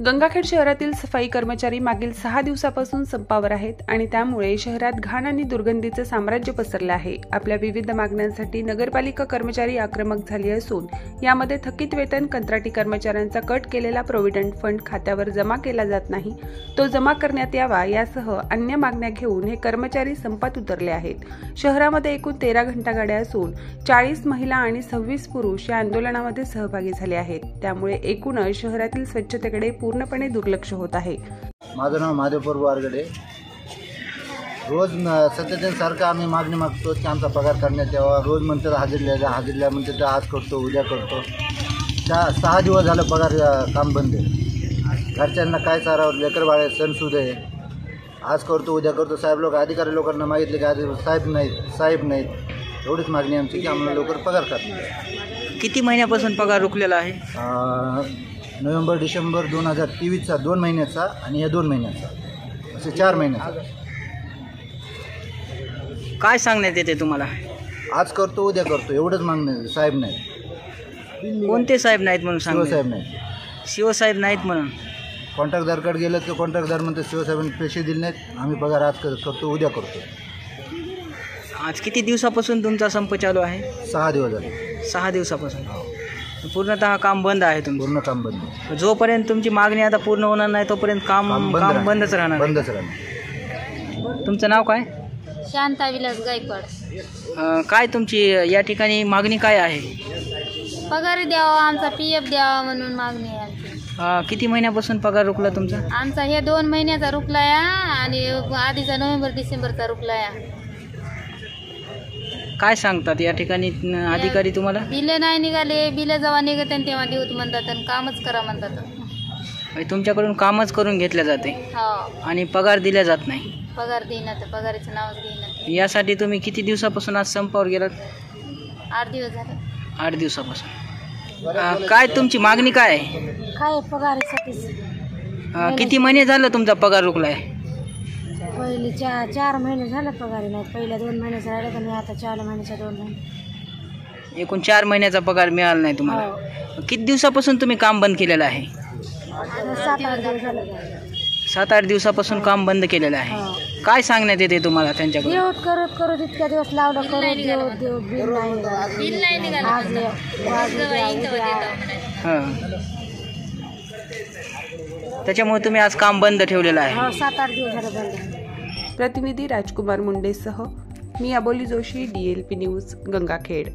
गंगाखेड शहरातील सफाई कर्मचारी मागील 6 दिवसापासून संपावर आहेत आणि त्यामुळे शहरात घाण आणि दुर्गंधीचे साम्राज्य पसरले आहे। आपल्या विविध मागण्यांसाठी नगरपालिका कर्मचारी आक्रमक झाली असून यामध्ये थकीत वेतन, कंत्राटी कर्मचाऱ्यांचा कट केलेला प्रोव्हिडंट फंड खात्यावर जमा केला जात नाही, तो जमा करण्यात यावा यासह अन्य मागण्या घेऊन हे कर्मचारी संपात उतरले आहेत। शहरामध्ये एकूण 13 घंटा गाड्या असून 40 महिला आणि 26 पुरुष या आंदोलनामध्ये सहभागी झाले आहेत। त्यामुळे एकूणच शहरातील स्वच्छतेकडे पूर्णपणे दुर्लक्ष होत आहे। माझं नाव महादेव वारगडे। रोज सत्यतेसारखं आम्ही मागणी मागतो की आमचा पगार करण्यात यावा। रोज म्हणतात हाजिरल्या म्हणतात आज करतो उद्या करतो। 6 दिवस झालं पगार काम बंद आहे। घरच्यांना काय चारावं, लेकर बाळे सणसूद आहे। आज करतो उद्या करतो। साहेब लोक अधिकारी लोकांना मागितले की आज साहेब नाहीत। एवढीच मागणी आमची की आम्हाला लवकर पगार करणार। किती महिन्यापासून पगार रोखलेला आहे? नोव्हेंबर डिसेंबर 2023चा 2 महिन्याचा आणि या 2 महिन्याचा असे 4 महिन्याचा। काय सांगण्यात येते तुम्हाला? आज करतो उद्या करतो एवढंच मागणं। साहेब नाही। कोणते साहेब नाहीत म्हणून शिवसाहेब नाही। शिवसाहेब नाहीत म्हणून कॉन्ट्रॅक्टदारकडे गेलं तर कॉन्ट्रॅक्टदार म्हणते शिवसाहेबांनी पैसे दिले नाहीत, आम्ही पगार आज करतो उद्या करतो। आज किती दिवसापासून तुमचा संप चालू आहे? 6 दिवस झाले। 6 दिवसापासून पूर्णतः काम बंद आहे तुमचं? पूर्ण काम बंद। जोपर्यंत तुमची मागणी आता पूर्ण होणार नाही तोपर्यंत काम बंदच राहणार? बंदच राहणार। तुमचं नाव काय? शांता विलास गायकवाड। काय तुमची या ठिकाणी मागणी काय आहे? पगार द्यावा, आमचा PF द्यावा म्हणून मागणी आहे आमची। किती महिन्यापासून पगार रुकला तुमचा? आमचा हे 2 महिन्याचा रुकलाय आणि आधीचा नोव्हेंबर डिसेंबरचा रुकलाय। काय सांगतात या ठिकाणी अधिकारी तुम्हाला? बिले नाही निघाले, बिले जेव्हा निघत तेव्हा देऊत म्हणतात आणि कामच करा म्हणतात। तुमच्याकडून कामच करून घेतल्या जाते आणि पगार दिला जात नाही? पगार देईनात, पगाराचं नावच घेईनात। यासाठी तुम्ही किती दिवसापासून आज संपावर गेलात? 8 दिवस झाले। 8 दिवसापासून काय तुमची मागणी काय आहे? काय पगारासाठी? किती महिने झालं तुमचा पगार रुकलाय? पहिले 4 महिने झाले पगार नाही। पहिल्या 2 महिन्याचा राहिला आणि आता 4 महिन्याचा 2 महिने। एकूण 4 महिन्याचा पगार मिळाला नाही तुम्हाला? किती दिवसापासून तुम्ही काम बंद केलेलं आहे? 7-8 दिवस झाले। 7-8 दिवसापासून काम बंद केलेलं आहे। काय सांगण्यात येते तुम्हाला त्यांच्याकडून? करत इतक्या दिवस लावलं बिल नाही निघालं। त्याच्यामुळे तुम्ही आज काम बंद ठेवलेलं आहे? 7-8 दिवस झाले बंद। प्रतिनिधी राजकुमार मुंडेसह मी अबोली जोशी, DLP न्यूज, गंगाखेड।